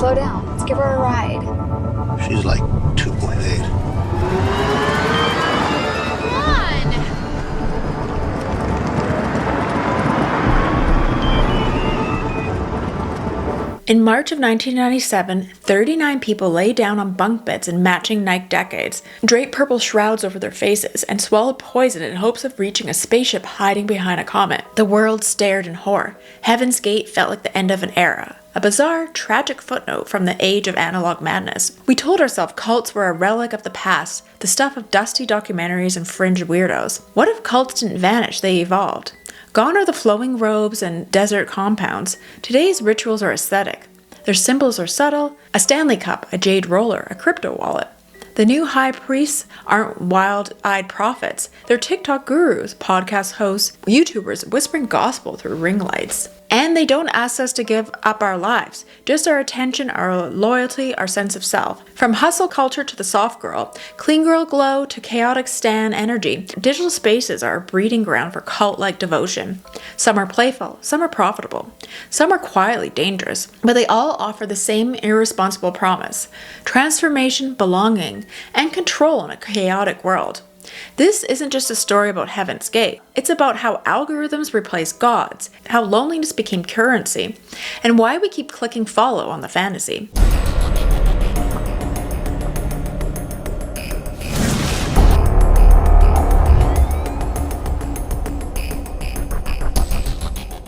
slow down. Let's give her a ride. She's like 2.8. In March of 1997, 39 people lay down on bunk beds in matching night decades, draped purple shrouds over their faces, and swallowed poison in hopes of reaching a spaceship hiding behind a comet. The world stared in horror. Heaven's Gate felt like the end of an era. A bizarre, tragic footnote from the age of analog madness. We told ourselves cults were a relic of the past, the stuff of dusty documentaries and fringe weirdos. What if cults didn't vanish, they evolved? Gone are the flowing robes and desert compounds. Today's rituals are aesthetic. Their symbols are subtle: a Stanley Cup, a jade roller, a crypto wallet. The new high priests aren't wild-eyed prophets. They're TikTok gurus, podcast hosts, YouTubers whispering gospel through ring lights. And they don't ask us to give up our lives, just our attention, our loyalty, our sense of self. From hustle culture to the soft girl, clean girl glow to chaotic stan energy, digital spaces are a breeding ground for cult-like devotion. Some are playful, some are profitable, some are quietly dangerous, but they all offer the same irresponsible promise: transformation, belonging, and control in a chaotic world. This isn't just a story about Heaven's Gate. It's about how algorithms replace gods, how loneliness became currency, and why we keep clicking follow on the fantasy.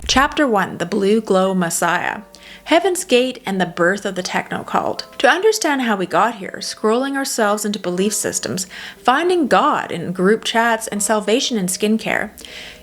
Chapter 1: The Blue Glow Messiah. Heaven's Gate and the birth of the techno cult. To understand how we got here, scrolling ourselves into belief systems, finding God in group chats, and salvation in skincare,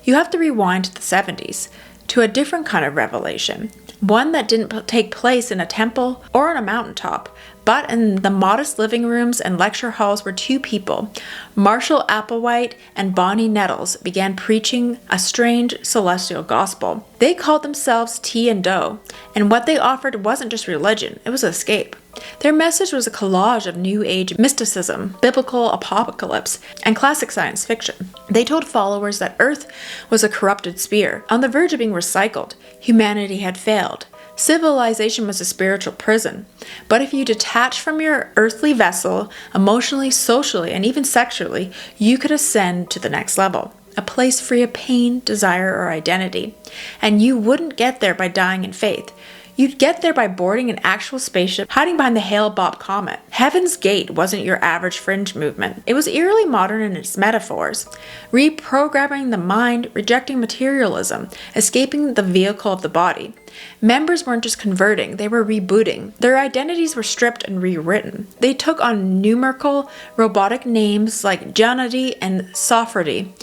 you have to rewind to the 70s, to a different kind of revelation. One that didn't take place in a temple or on a mountaintop, but in the modest living rooms and lecture halls where two people, Marshall Applewhite and Bonnie Nettles, began preaching a strange celestial gospel. They called themselves Tea and Dough, and what they offered wasn't just religion, it was escape. Their message was a collage of New Age mysticism, biblical apocalypse, and classic science fiction. They told followers that Earth was a corrupted sphere, on the verge of being recycled. Humanity had failed. Civilization was a spiritual prison. But if you detach from your earthly vessel, emotionally, socially, and even sexually, you could ascend to the next level. A place free of pain, desire, or identity. And you wouldn't get there by dying in faith. You'd get there by boarding an actual spaceship hiding behind the Hale-Bopp comet. Heaven's Gate wasn't your average fringe movement. It was eerily modern in its metaphors. Reprogramming the mind, rejecting materialism, escaping the vehicle of the body. Members weren't just converting, they were rebooting. Their identities were stripped and rewritten. They took on numerical, robotic names like Janadi and Sophrody.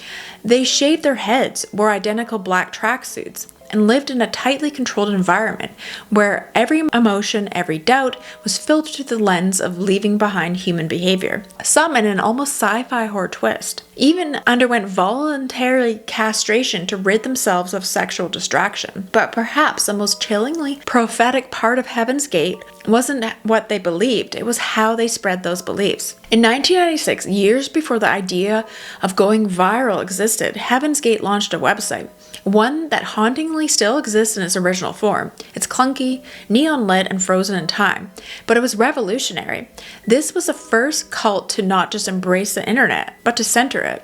They shaved their heads, wore identical black tracksuits, and lived in a tightly controlled environment where every emotion, every doubt was filtered through the lens of leaving behind human behavior. Some in an almost sci-fi horror twist. Even underwent voluntary castration to rid themselves of sexual distraction. But perhaps the most chillingly prophetic part of Heaven's Gate wasn't what they believed, it was how they spread those beliefs. In 1996, years before the idea of going viral existed, Heaven's Gate launched a website, one that hauntingly still exists in its original form. It's clunky, neon lit, and frozen in time, but it was revolutionary. This was the first cult to not just embrace the internet, but to center it.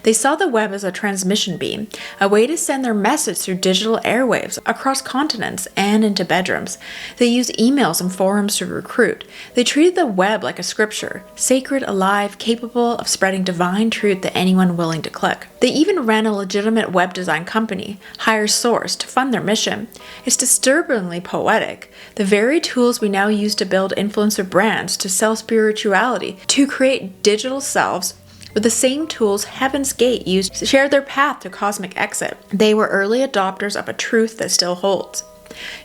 They saw the web as a transmission beam, a way to send their message through digital airwaves across continents and into bedrooms. They used emails and forums to recruit. They treated the web like a scripture, sacred, alive, capable of spreading divine truth to anyone willing to click. They even ran a legitimate web design company, Higher Source, to fund their mission. It's disturbingly poetic. The very tools we now use to build influencer brands, to sell spirituality, to create digital selves, with the same tools Heaven's Gate used to share their path to cosmic exit. They were early adopters of a truth that still holds.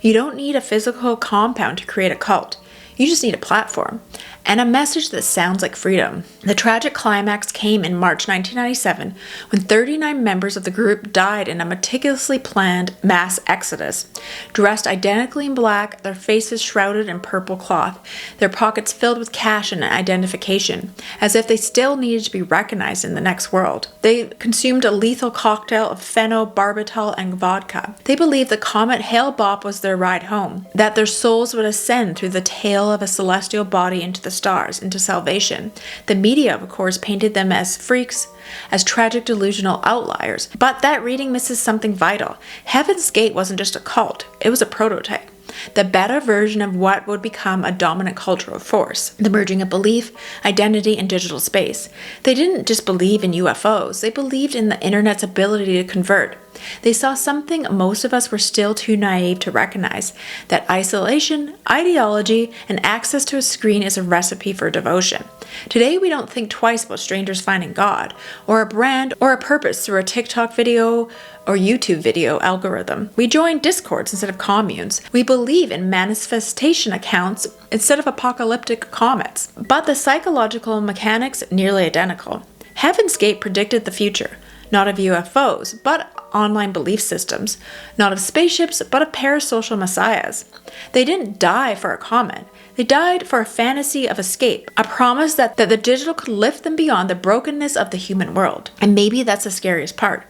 You don't need a physical compound to create a cult. You just need a platform. and a message that sounds like freedom. The tragic climax came in March 1997 when 39 members of the group died in a meticulously planned mass exodus. Dressed identically in black, their faces shrouded in purple cloth, their pockets filled with cash and identification, as if they still needed to be recognized in the next world. They consumed a lethal cocktail of phenobarbital and vodka. They believed the comet Hale-Bopp was their ride home, that their souls would ascend through the tail of a celestial body into the stars, into salvation. The media, of course, painted them as freaks, as tragic delusional outliers. But that reading misses something vital. Heaven's Gate wasn't just a cult, it was a prototype. The beta version of what would become a dominant cultural force, the merging of belief, identity, and digital space. They didn't just believe in UFOs, they believed in the internet's ability to convert. They saw something most of us were still too naive to recognize, that isolation, ideology, and access to a screen is a recipe for devotion. Today we don't think twice about strangers finding God, or a brand, or a purpose through a TikTok video or YouTube video algorithm. We join discords instead of communes. We believe in manifestation accounts instead of apocalyptic comets. But the psychological mechanics nearly identical. Heaven's Gate predicted the future, not of UFOs, but online belief systems, not of spaceships, but of parasocial messiahs. They didn't die for a comet. They died for a fantasy of escape, a promise that the digital could lift them beyond the brokenness of the human world. And maybe that's the scariest part.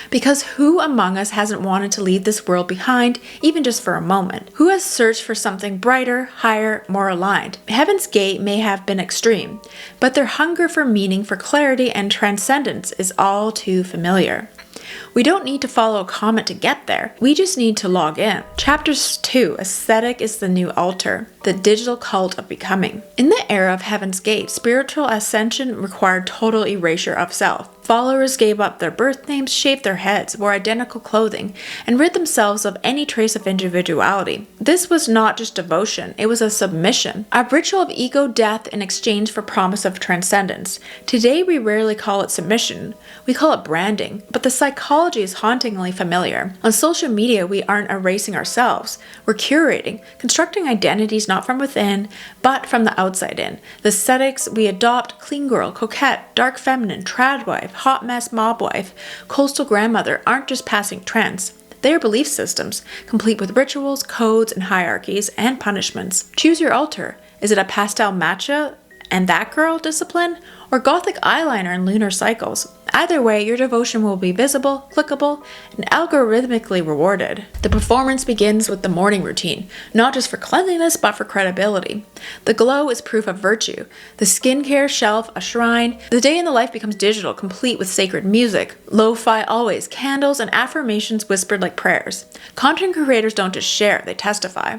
Because who among us hasn't wanted to leave this world behind, even just for a moment? Who has searched for something brighter, higher, more aligned? Heaven's Gate may have been extreme, but their hunger for meaning, for clarity, and transcendence is all too familiar. We don't need to follow a comet to get there. We just need to log in. Chapters 2, Aesthetic is the New Altar, the digital cult of becoming. In the era of Heaven's Gate, spiritual ascension required total erasure of self. Followers gave up their birth names, shaved their heads, wore identical clothing, and rid themselves of any trace of individuality. This was not just devotion, it was a submission, a ritual of ego death in exchange for promise of transcendence. Today we rarely call it submission, we call it branding, but the psychology is hauntingly familiar. On social media, we aren't erasing ourselves, we're curating, constructing identities not from within, but from the outside in. The aesthetics we adopt, clean girl, coquette, dark feminine, trad wife, hot mess mob wife, coastal grandmother, aren't just passing trends. They are belief systems, complete with rituals, codes, and hierarchies, and punishments. Choose your altar. Is it a pastel matcha and that girl discipline, or gothic eyeliner and lunar cycles? Either way, your devotion will be visible, clickable, and algorithmically rewarded. The performance begins with the morning routine, not just for cleanliness, but for credibility. The glow is proof of virtue. The skincare shelf, a shrine. The day in the life becomes digital, complete with sacred music. Lo-fi always, candles and affirmations whispered like prayers. Content creators don't just share, they testify.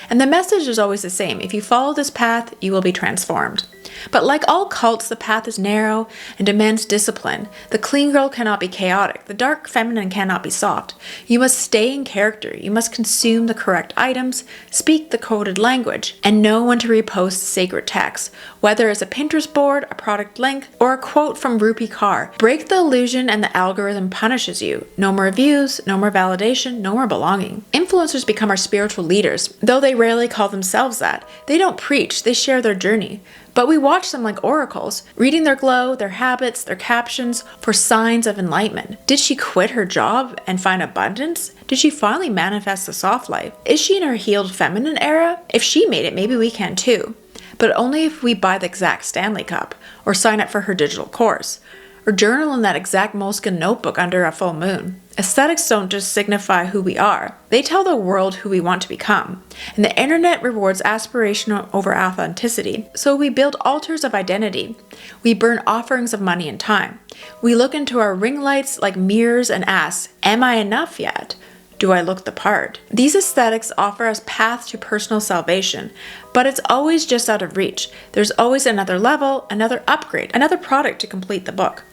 And the message is always the same. If you follow this path, you will be transformed. But like all cults, the path is narrow and demands discipline. The clean girl cannot be chaotic. The dark feminine cannot be soft. You must stay in character. You must consume the correct items, speak the coded language, and know when to repost sacred texts, whether it's a Pinterest board, a product link, or a quote from Rupi Kaur. Break the illusion and the algorithm punishes you. No more views, no more validation, no more belonging. Influencers become our spiritual leaders, though they rarely call themselves that. They don't preach, they share their journey. But we watch them like oracles, reading their glow, their habits, their captions for signs of enlightenment. Did she quit her job and find abundance? Did she finally manifest the soft life? Is she in her healed feminine era? If she made it, maybe we can too. But only if we buy the exact Stanley Cup, or sign up for her digital course, or journal in that exact moleskin notebook under a full moon. Aesthetics don't just signify who we are. They tell the world who we want to become. And the internet rewards aspiration over authenticity. So we build altars of identity. We burn offerings of money and time. We look into our ring lights like mirrors and ask, am I enough yet? Do I look the part? These aesthetics offer us path to personal salvation, but it's always just out of reach. There's always another level, another upgrade, another product to complete the book.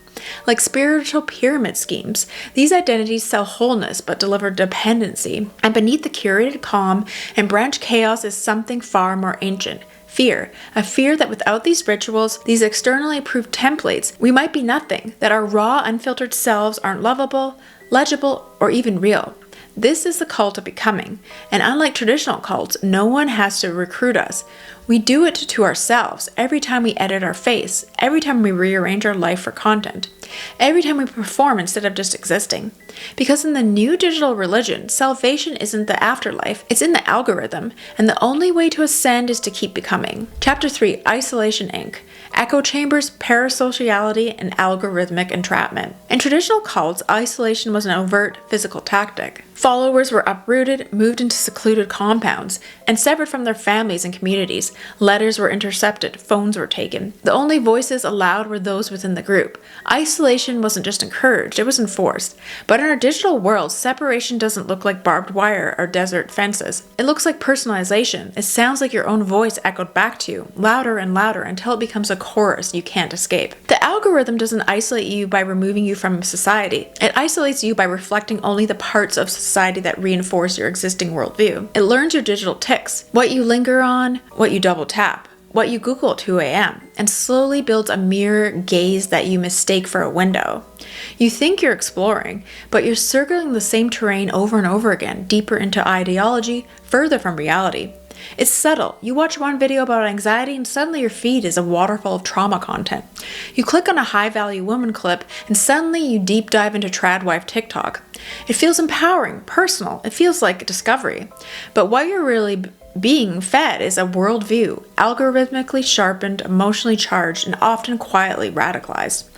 Like spiritual pyramid schemes, these identities sell wholeness but deliver dependency. And beneath the curated calm and branch chaos is something far more ancient. Fear. A fear that without these rituals, these externally approved templates, we might be nothing, that our raw, unfiltered selves aren't lovable, legible, or even real. This is the cult of becoming, and unlike traditional cults, no one has to recruit us. We do it to ourselves every time we edit our face, every time we rearrange our life for content, every time we perform instead of just existing. Because in the new digital religion, salvation isn't the afterlife, it's in the algorithm, and the only way to ascend is to keep becoming. Chapter 3, Isolation Inc. Echo chambers, parasociality, and algorithmic entrapment. In traditional cults, isolation was an overt physical tactic. Followers were uprooted, moved into secluded compounds, and severed from their families and communities. Letters were intercepted, phones were taken. The only voices allowed were those within the group. Isolation wasn't just encouraged, it was enforced. But in our digital world, separation doesn't look like barbed wire or desert fences. It looks like personalization. It sounds like your own voice echoed back to you, louder and louder until it becomes a chorus you can't escape. The algorithm doesn't isolate you by removing you from society. It isolates you by reflecting only the parts of society that reinforce your existing worldview. It learns your digital tics, what you linger on, what you double tap, what you Google at 2 a.m., and slowly builds a mirror gaze that you mistake for a window. You think you're exploring, but you're circling the same terrain over and over again, deeper into ideology, further from reality. It's subtle. You watch one video about anxiety and suddenly your feed is a waterfall of trauma content. You click on a high-value woman clip and suddenly you deep dive into tradwife TikTok. It feels empowering, personal. It feels like discovery. But what you're really being fed is a worldview, algorithmically sharpened, emotionally charged, and often quietly radicalized.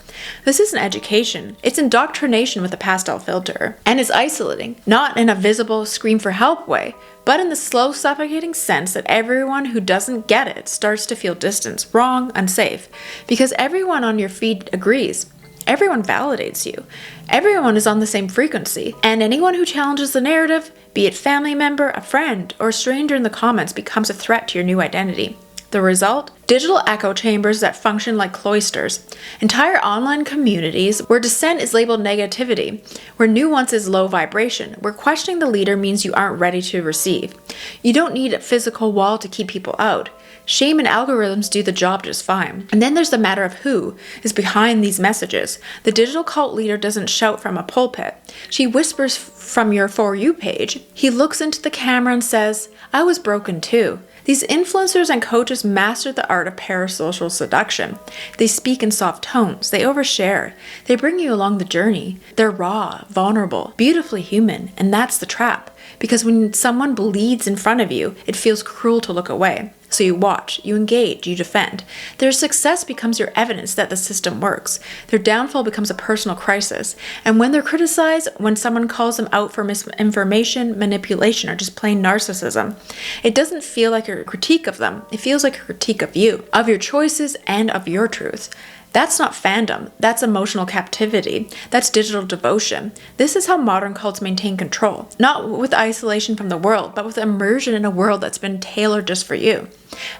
This isn't education, it's indoctrination with a pastel filter. And it's isolating, not in a visible scream for help way, but in the slow, suffocating sense that everyone who doesn't get it starts to feel distance, wrong, unsafe. Because everyone on your feed agrees. Everyone validates you. Everyone is on the same frequency. And anyone who challenges the narrative, be it family member, a friend, or a stranger in the comments, becomes a threat to your new identity. The result? Digital echo chambers that function like cloisters. Entire online communities where dissent is labeled negativity, where nuance is low vibration, where questioning the leader means you aren't ready to receive. You don't need a physical wall to keep people out. Shame and algorithms do the job just fine. And then there's the matter of who is behind these messages. The digital cult leader doesn't shout from a pulpit. She whispers from your For You page. He looks into the camera and says, "I was broken too." These influencers and coaches master the art of parasocial seduction. They speak in soft tones. They overshare. They bring you along the journey. They're raw, vulnerable, beautifully human, and that's the trap. Because when someone bleeds in front of you, it feels cruel to look away. So you watch, you engage, you defend. Their success becomes your evidence that the system works. Their downfall becomes a personal crisis. And when they're criticized, when someone calls them out for misinformation, manipulation, or just plain narcissism, it doesn't feel like a critique of them. It feels like a critique of you, of your choices, and of your truth. That's not fandom, that's emotional captivity, that's digital devotion. This is how modern cults maintain control, not with isolation from the world, but with immersion in a world that's been tailored just for you.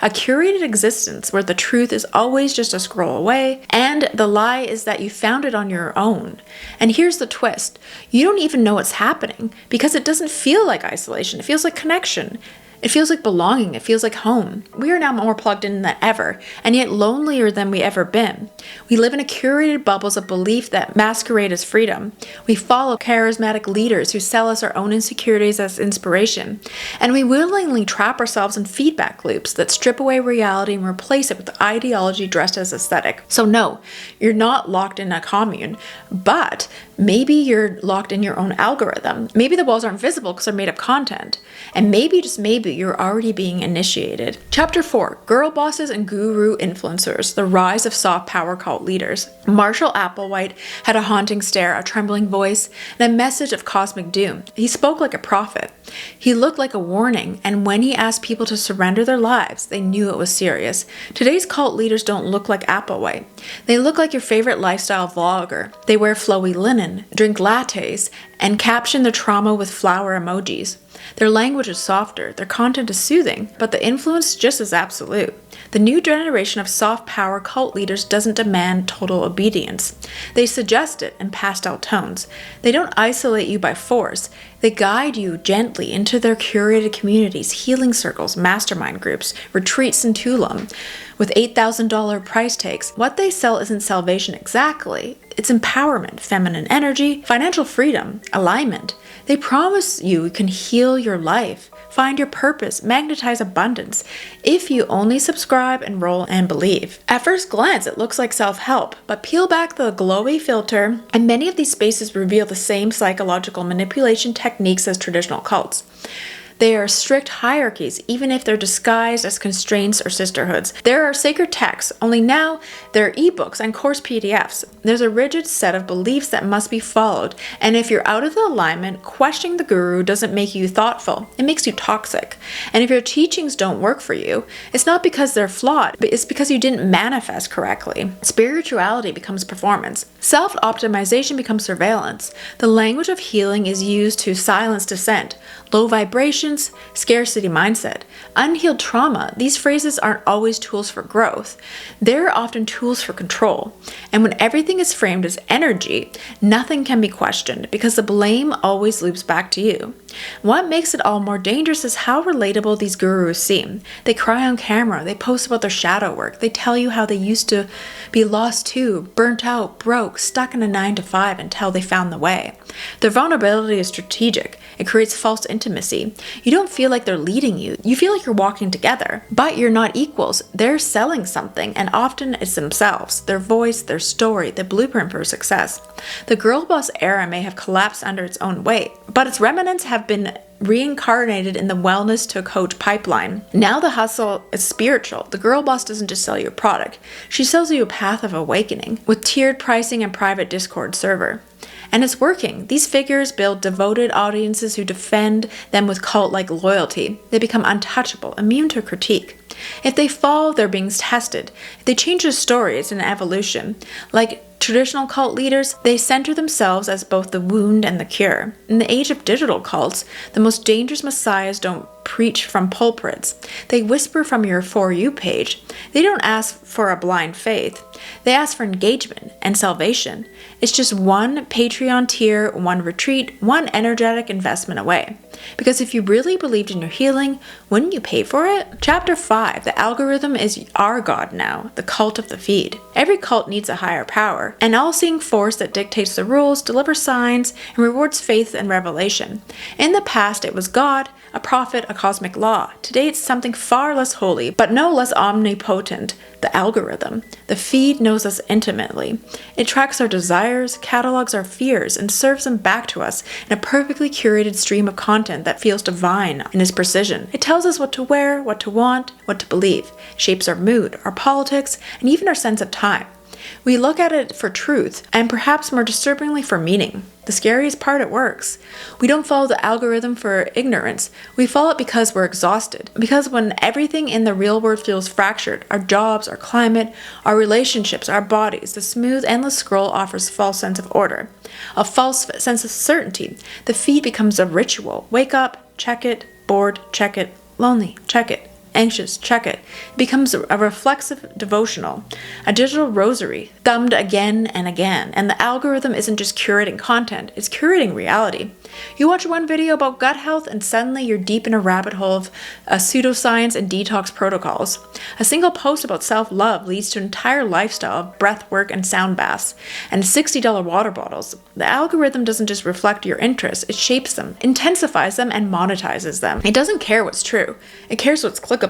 A curated existence where the truth is always just a scroll away, and the lie is that you found it on your own. And here's the twist, you don't even know what's happening, because it doesn't feel like isolation, it feels like connection. It feels like belonging, it feels like home. We are now more plugged in than ever, and yet lonelier than we ever been. We live in a curated bubbles of belief that masquerade as freedom. We follow charismatic leaders who sell us our own insecurities as inspiration. And we willingly trap ourselves in feedback loops that strip away reality and replace it with ideology dressed as aesthetic. So no, you're not locked in a commune, but maybe you're locked in your own algorithm. Maybe the walls aren't visible because they're made of content. And maybe, just maybe, you're already being initiated. Chapter 4, Girl Bosses and Guru Influencers, the Rise of Soft Power Cult Leaders. Marshall Applewhite had a haunting stare, a trembling voice, and a message of cosmic doom. He spoke like a prophet. He looked like a warning, and when he asked people to surrender their lives, they knew it was serious. Today's cult leaders don't look like Applewhite. They look like your favorite lifestyle vlogger. They wear flowy linen, drink lattes, and caption their trauma with flower emojis. Their language is softer, their content is soothing, but the influence just as absolute. The new generation of soft power cult leaders doesn't demand total obedience. They suggest it in pastel tones. They don't isolate you by force. They guide you gently into their curated communities, healing circles, mastermind groups, retreats in Tulum, with $8,000 price tags. What they sell isn't salvation exactly. It's empowerment, feminine energy, financial freedom, alignment. They promise you can heal your life, find your purpose, magnetize abundance, if you only subscribe, enroll, and believe. At first glance, it looks like self-help, but peel back the glowy filter, and many of these spaces reveal the same psychological manipulation techniques as traditional cults. They are strict hierarchies, even if they're disguised as constraints or sisterhoods. There are sacred texts, only now there are ebooks and course PDFs. There's a rigid set of beliefs that must be followed, and if you're out of the alignment, questioning the guru doesn't make you thoughtful, it makes you toxic. And if your teachings don't work for you, it's not because they're flawed, but it's because you didn't manifest correctly. Spirituality becomes performance. Self-optimization becomes surveillance. The language of healing is used to silence dissent. Low vibrations, scarcity mindset, unhealed trauma, these phrases aren't always tools for growth. They're often tools for control. And when everything is framed as energy, nothing can be questioned because the blame always loops back to you. What makes it all more dangerous is how relatable these gurus seem. They cry on camera, they post about their shadow work, they tell you how they used to be lost too, burnt out, broke, stuck in a 9-to-5 until they found the way. Their vulnerability is strategic. It creates false intimacy. You don't feel like they're leading you. You feel like you're walking together. But you're not equals. They're selling something, and often it's themselves, their voice, their story, the blueprint for success. The girl boss era may have collapsed under its own weight, but its remnants have been reincarnated in the wellness to coach pipeline. Now the hustle is spiritual. The girl boss doesn't just sell you a product. She sells you a path of awakening with tiered pricing and private Discord server. And it's working. These figures build devoted audiences who defend them with cult-like loyalty. They become untouchable, immune to critique. If they fall, they're being tested. If they change their story, it's an evolution. Like traditional cult leaders, they center themselves as both the wound and the cure. In the age of digital cults, the most dangerous messiahs don't preach from pulpits. They whisper from your For You page. They don't ask for a blind faith. They ask for engagement and salvation. It's just one Patreon tier, one retreat, one energetic investment away. Because if you really believed in your healing, wouldn't you pay for it? Chapter 5, the algorithm is our god now, the cult of the feed. Every cult needs a higher power, an all-seeing force that dictates the rules, delivers signs, and rewards faith and revelation. In the past, it was God, a prophet, a cosmic law. Today, it's something far less holy, but no less omnipotent, the algorithm. The feed knows us intimately. It tracks our desires, catalogs our fears, and serves them back to us in a perfectly curated stream of content that feels divine in its precision. It tells us what to wear, what to want, what to believe, shapes our mood, our politics, and even our sense of time. We look at it for truth, and perhaps more disturbingly for meaning. The scariest part, it works. We don't follow the algorithm for ignorance. We follow it because we're exhausted. Because when everything in the real world feels fractured, our jobs, our climate, our relationships, our bodies, the smooth, endless scroll offers a false sense of order, a false sense of certainty. The feed becomes a ritual. Wake up, check it, bored, check it, lonely, check it. Anxious, check it. It becomes a reflexive devotional, a digital rosary, thumbed again and again. And the algorithm isn't just curating content, it's curating reality. You watch one video about gut health and suddenly you're deep in a rabbit hole of pseudoscience and detox protocols. A single post about self-love leads to an entire lifestyle of breath work and sound baths and $60 water bottles. The algorithm doesn't just reflect your interests, it shapes them, intensifies them, and monetizes them. It doesn't care what's true, it cares what's clickable.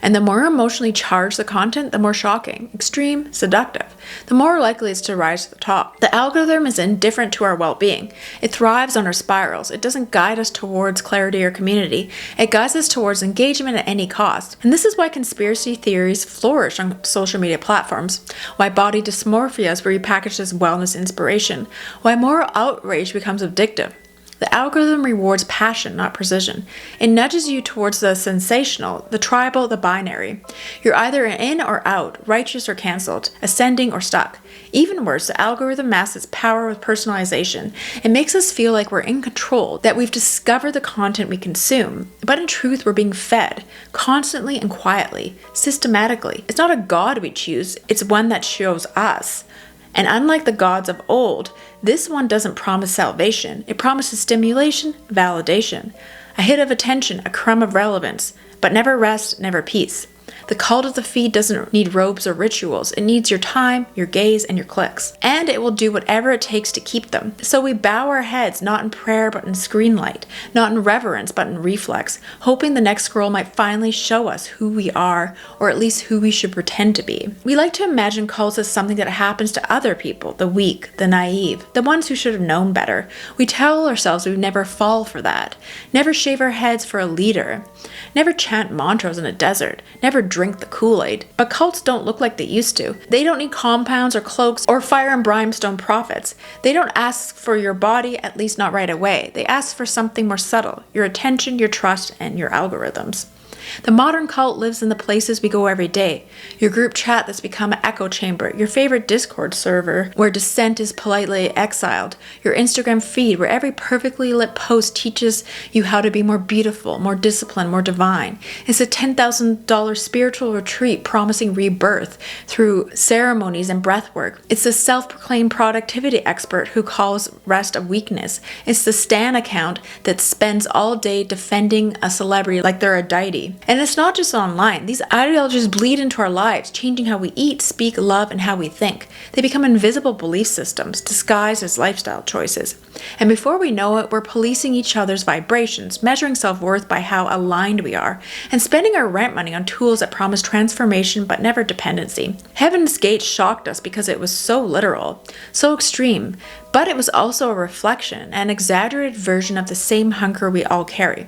And the more emotionally charged the content, the more shocking, extreme, seductive, the more likely it's to rise to the top. The algorithm is indifferent to our well-being. It thrives on our spirals. It doesn't guide us towards clarity or community. It guides us towards engagement at any cost. And this is why conspiracy theories flourish on social media platforms, why body dysmorphia is repackaged as wellness inspiration, why moral outrage becomes addictive. The algorithm rewards passion, not precision. It nudges you towards the sensational, the tribal, the binary. You're either in or out, righteous or cancelled, ascending or stuck. Even worse, the algorithm masks its power with personalization. It makes us feel like we're in control, that we've discovered the content we consume. But in truth, we're being fed, constantly and quietly, systematically. It's not a god we choose, it's one that shows us. And unlike the gods of old, this one doesn't promise salvation. It promises stimulation, validation, a hit of attention, a crumb of relevance, but never rest, never peace. The cult of the feed doesn't need robes or rituals. It needs your time, your gaze, and your clicks. And it will do whatever it takes to keep them. So we bow our heads, not in prayer but in screen light, not in reverence but in reflex, hoping the next scroll might finally show us who we are, or at least who we should pretend to be. We like to imagine cults as something that happens to other people, the weak, the naive, the ones who should have known better. We tell ourselves we would never fall for that, never shave our heads for a leader, never chant mantras in a desert, never drink the Kool-Aid. But cults don't look like they used to. They don't need compounds or cloaks or fire and brimstone prophets. They don't ask for your body, at least not right away. They ask for something more subtle, your attention, your trust, and your algorithms. The modern cult lives in the places we go every day. Your group chat that's become an echo chamber, your favorite Discord server where dissent is politely exiled, your Instagram feed where every perfectly lit post teaches you how to be more beautiful, more disciplined, more divine. It's a $10,000 spiritual retreat promising rebirth through ceremonies and breathwork. It's the self-proclaimed productivity expert who calls rest a weakness. It's the Stan account that spends all day defending a celebrity like they're a deity. And it's not just online. These ideologies bleed into our lives, changing how we eat, speak, love, and how we think. They become invisible belief systems, disguised as lifestyle choices. And before we know it, we're policing each other's vibrations, measuring self-worth by how aligned we are, and spending our rent money on tools that promise transformation but never dependency. Heaven's Gate shocked us because it was so literal, so extreme, but it was also a reflection, an exaggerated version of the same hunger we all carry.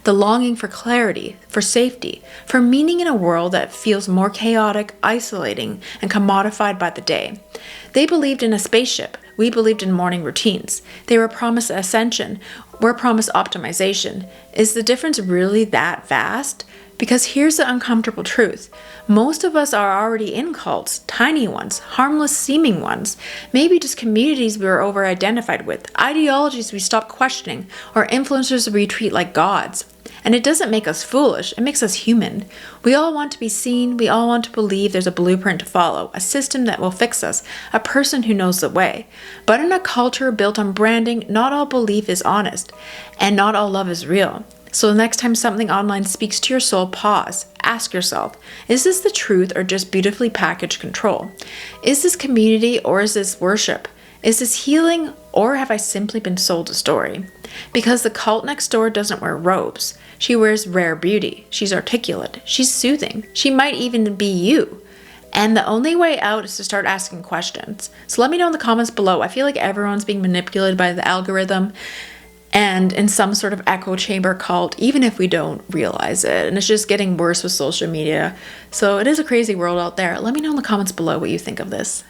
The longing for clarity, for safety, for meaning in a world that feels more chaotic, isolating, and commodified by the day. They believed in a spaceship. We believed in morning routines. They were promised ascension. We're promised optimization. Is the difference really that vast? Because here's the uncomfortable truth. Most of us are already in cults, tiny ones, harmless seeming ones, maybe just communities we were over-identified with, ideologies we stopped questioning, or influencers we treat like gods. And it doesn't make us foolish, it makes us human. We all want to be seen, we all want to believe there's a blueprint to follow, a system that will fix us, a person who knows the way. But in a culture built on branding, not all belief is honest, and not all love is real. So the next time something online speaks to your soul, pause. Ask yourself, is this the truth or just beautifully packaged control? Is this community or is this worship? Is this healing or have I simply been sold a story? Because the cult next door doesn't wear robes. She wears rare beauty. She's articulate. She's soothing. She might even be you. And the only way out is to start asking questions. So let me know in the comments below. I feel like everyone's being manipulated by the algorithm and in some sort of echo chamber cult, even if we don't realize it. And it's just getting worse with social media. So it is a crazy world out there. Let me know in the comments below what you think of this.